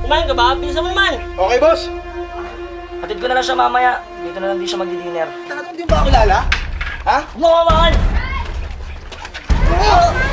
Kumain ka ba? Bisa mo naman! Okay, boss. Hatid ko na lang siya mamaya. Dito na lang din siya magdi-dinner. Tangat mo din ba ako lala? Ha? Kumawakan! Ano?